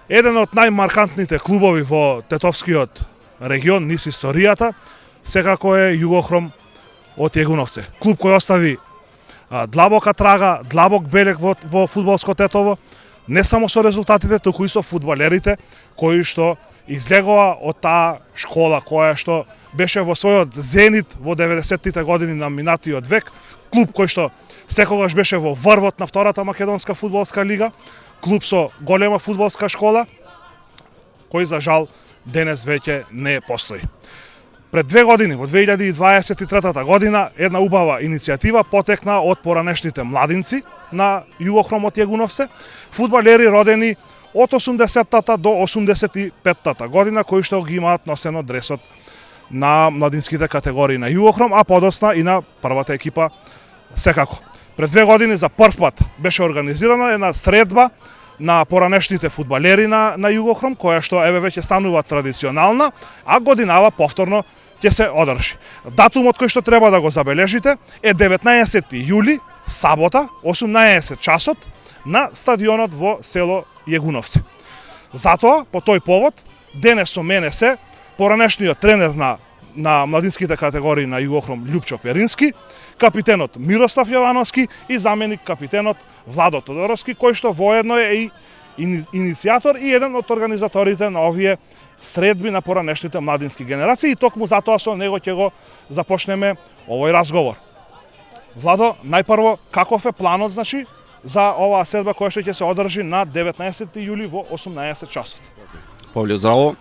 Еден од најмаркантните клубови во Тетовскиот регион низ историјата секако е Југохром од Јегуновце. Клуб кој остави длабока трага, длабок белег во фудбалско Тетово, не само со резултатите, туку и со фудбалерите кои што излегува од таа школа која што беше во својот зенит во 90-тите години на минатиот век, клуб кој што секогаш беше во врвот на втората македонска фудбалска лига, клуб со голема фудбалска школа, кој за жал денес веќе не постои. Пред 2 години, во 2023 година, една убава иницијатива потекна од поранешните младинци на Југохром од Јегуновце, фудбалери родени од 80-тата до 85-тата година, кои што ги имаат носено дресот на младинските категории на Југохром, а подосна и на првата екипа секако. Пред 2 години за прв пат беше организирана една средба на поранешните фудбалери на Југохром, која што еве веќе станува традиционална, а годинава повторно ќе се одржи. Датумот кој што треба да го забележите е 19 јули, сабота, 18 часот, на стадионот во село Јегуновце. Затоа, по тој повод, денес со мене се поранешниот тренер на младинските категории на Југохром Љупчо Перински, капитенот Мирослав Јовановски и заменик капитенот Владо Тодоровски, кој што воедно е и иницијатор и еден од организаторите на овие средби на поранешните младински генерации, и токму затоа со него ќе го започнеме овој разговор. Владо, најпрво, каков е планот, значи, за оваа средба која што ќе се одржи на 19 јули во 18 часот? Павле, здраво.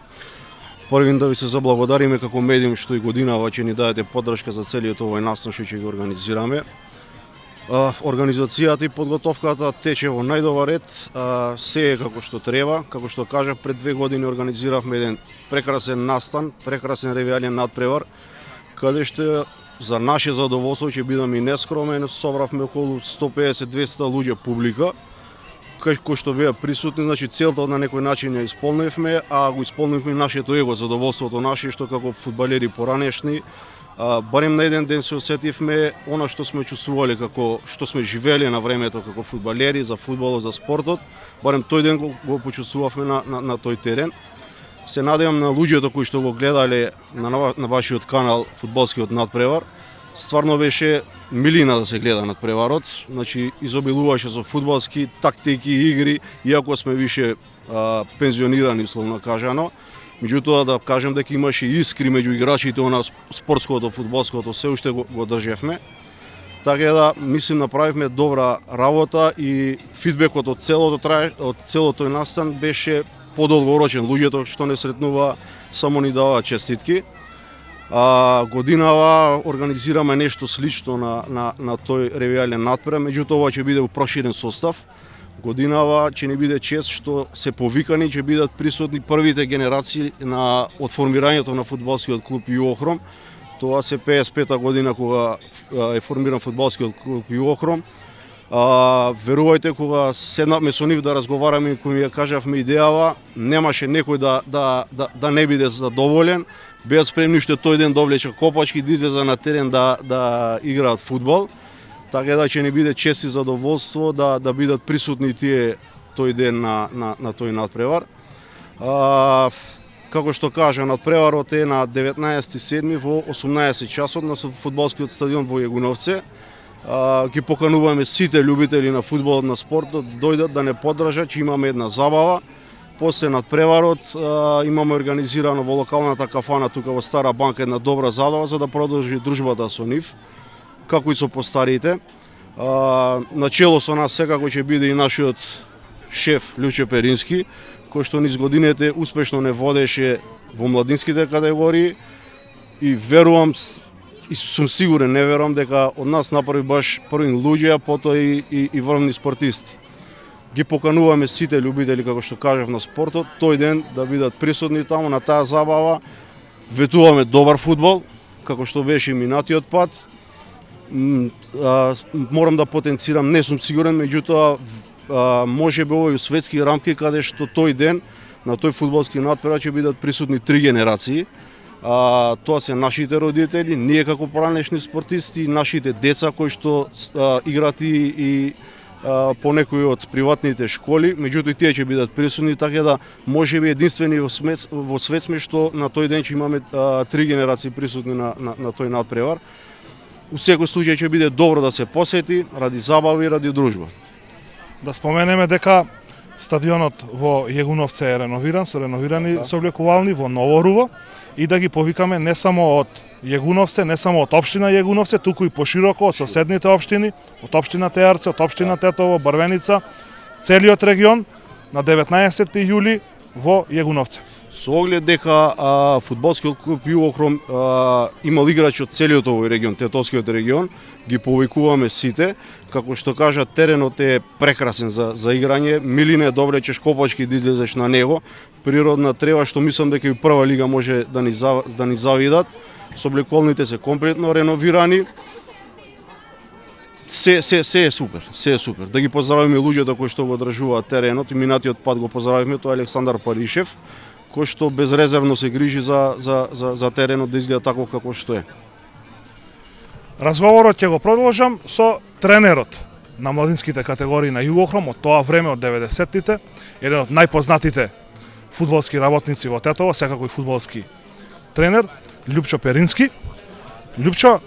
Првин да ви се заблагодариме како медиум што и годинава ќе ни дадете поддршка за целиот овој настан што ќе го организираме. Организацијата и подготовката тече во најдобар ред, се е како што треба. Како што кажав, пред 2 години организиравме еден прекрасен настан, прекрасен ревијален надпревар, каде што за наше задоволство, ќе бидам и нескромен, собравме околу 150-200 луѓе публика, кои што беа присутни, значи целта на некој начин ја исполнивме, а го исполнивме нашето его, задоволството наше, што како фудбалери поранешни, барем на еден ден се осетивме она што сме чувствували, како што сме живеели на времето како фудбалери, за фудбалот, за спортот, барем тој ден го почувствувавме на тој терен. Се надевам на луѓето кои што го гледале на вашиот канал фудбалскиот надпревар. Стварно беше милина да се гледа надпреварот, значи изобилуваше со фудбалски тактики и игри, иако сме више пензионирани, словно кажано. Меѓутоа да кажем дека имаше искри меѓу играчите на спортското, фудбалското, се уште го држевме. Така да, мислим, направивме добра работа и фидбекот од целото настан беше подолгорочен. Луѓето што не сретнува само ни даваа честитки. Годинава организираме нешто слично на тој ревијален надпревар, меѓутоа ова ќе биде у проширен состав. Годинава ќе ни биде чест што се повикани, ќе бидат присутни првите генерации од формирањето на фудбалскиот клуб Југохром. Тоа се 55-та година кога е формиран фудбалскиот клуб Југохром. Верувајте, кога седнавме со нив да разговараме и кога ми ја кажавме идејава, немаше некој да не биде задоволен. Беа спремни уште тој ден да облечат копачки, да излеза на терен да играат фудбал. Така да ќе ни биде чест и задоволство да бидат присутни тие тој ден на тој надпревар. Како што кажа, надпреварот е на 19.7 во 18 часот на фудбалскиот стадион во Јегуновце. Ги покануваме сите љубители на фудбалот, на спортот, да дојдат да не поддржат, че имаме една забава. После надпреварот имаме организирано во локалната кафана тука во Стара банка една добра забава за да продолжи дружбата со нив, како и со постарите. Начело со нас секако ќе биде и нашиот шеф Љупчо Перински, кој што низ годините успешно не водеше во младинските категории и верувам и сум сигурен, не верувам дека од нас направи баш први луѓе, а потоа и врвни спортисти. Ги покануваме сите љубители, како што кажав, на спортот, тој ден да бидат присутни таму на таа забава. Ветуваме добар фудбал, како што беше и минатиот пат. Морам да потенцирам, не сум сигурен, меѓутоа може би овој светски рамки каде што тој ден на тој фудбалски надпревар ќе бидат присутни 3 генерации. Тоа се нашите родители, ние како поранешни спортисти, нашите деца кои што играат и по некои од приватните школи, меѓутоа и тие ќе бидат присутни, така да можеби единствени во свет сме што на тој ден ќе имаме 3 генерации присутни на тој надпревар. У секој случај ќе биде добро да се посети ради забава и ради дружба. Да споменеме дека стадионот во Јегуновце е реновиран, со реновирани соблекувални во ново руво и да ги повикаме не само од Јегуновце, не само од општина Јегуновце, туку и пошироко од соседните општини, од општина Теарце, од општина Тетово, Брвеница, целиот регион на 19 јули во Јегуновце. Со оглед дека фудбалскиот клуб Југохром имал играчи од целиот овој регион, Тетовскиот регион, ги повикуваме сите. Како што кажа, теренот е прекрасен за играње, милина е добре чешкопачки да излезеш на него, природна трева што мислам дека и прва лига може да ни завидат. Соблеколните се комплетно реновирани. Се е супер, се е супер. Да ги поздравиме луѓето кои што го одржуваат теренот, и минатиот пат го поздравивме, тоа е Александар Паришев, кој што безрезервно се грижи за теренот да изгледа таков како што е. Разговорот ќе го продолжам со тренерот на младинските категории на Југохром од тоа време, од 90-тите, еден од најпознатите фудбалски работници во Тетово, секако и фудбалски тренер, Љупчо Перински. Љупчо,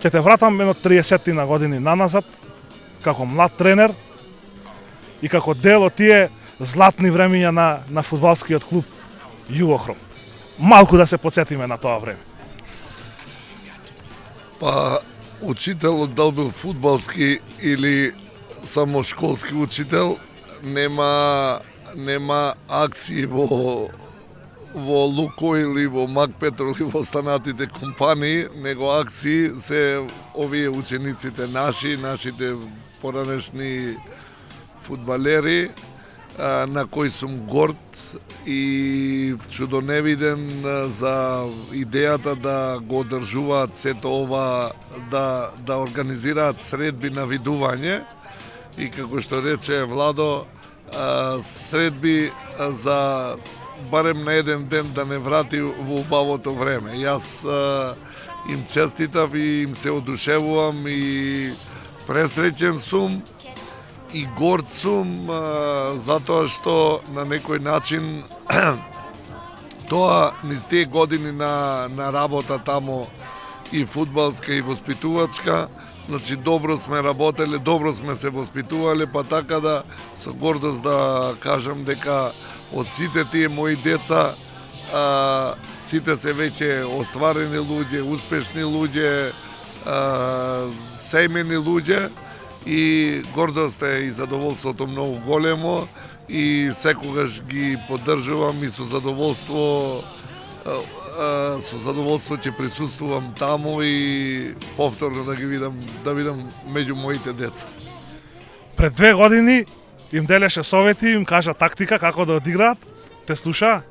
ќе те вратам едно 30 на години наназад, како млад тренер и како дел од тие златни времиња на фудбалскиот клуб Југохром. Малку да се потсетиме на тоа време. Па, учителот дал бил фудбалски или само школски учител, нема акции во Лукойл или во Мак Петрол и во останатите компании, него акции се овие учениците нашите поранешни фудбалери, на кои сум горд и чудоневиден за идејата да го одржуваат сето ова, да организираат средби на видување и како што рече Владо, средби за барем на еден ден да не врати во убавото време. Јас им честитав и им се одушевувам и пресреќен сум и горд сум затоа што на некој начин тоа низ тие години на работа таму и фудбалска и воспитувачка, значи добро сме работеле, добро сме се воспитувале, па така да со гордост да кажам дека од сите тие мои деца сите се веќе остварени луѓе, успешни луѓе, семени луѓе и гордост е и задоволството многу големо и секогаш ги поддржувам и со задоволство ќе присуствувам таму и повторно да видам меѓу моите деца. Пред 2 години им делеше совети, им кажа тактика како да одиграат, те слуша?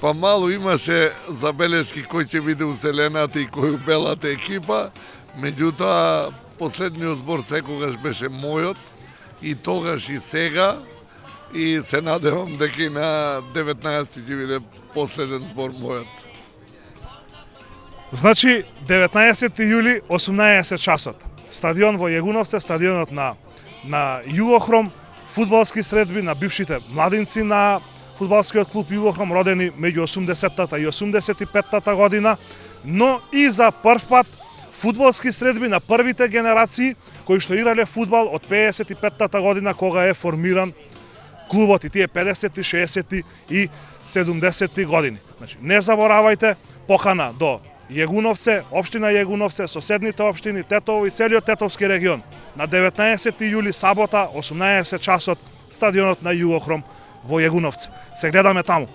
Па мало имаше забелешки кој ќе биде уселената и кој белата екипа, меѓутоа последниот збор секогаш беше мојот и тогаш и сега и се надевам дека и на 19 ќе биде последен збор мојот. Значи 19 јули 18 часот. Стадион во Јегуновце, стадионот на Југохром, фудбалски средби на бившите младинци на фудбалскиот клуб Југохром, родени меѓу 80-тата и 85-тата година, но и за прв пат фудбалски средби на првите генерации кои што играле фудбал од 55-тата година кога е формиран клубот и тие 50-ти, 60-ти и 70-ти години. Значи, не заборавајте, покана до Јегуновце, општина Јегуновце, соседните општини, Тетово и целиот Тетовски регион. На 19 јули сабота, 18 часот, стадионот на Југохром во Јегуновце. Се гледаме таму.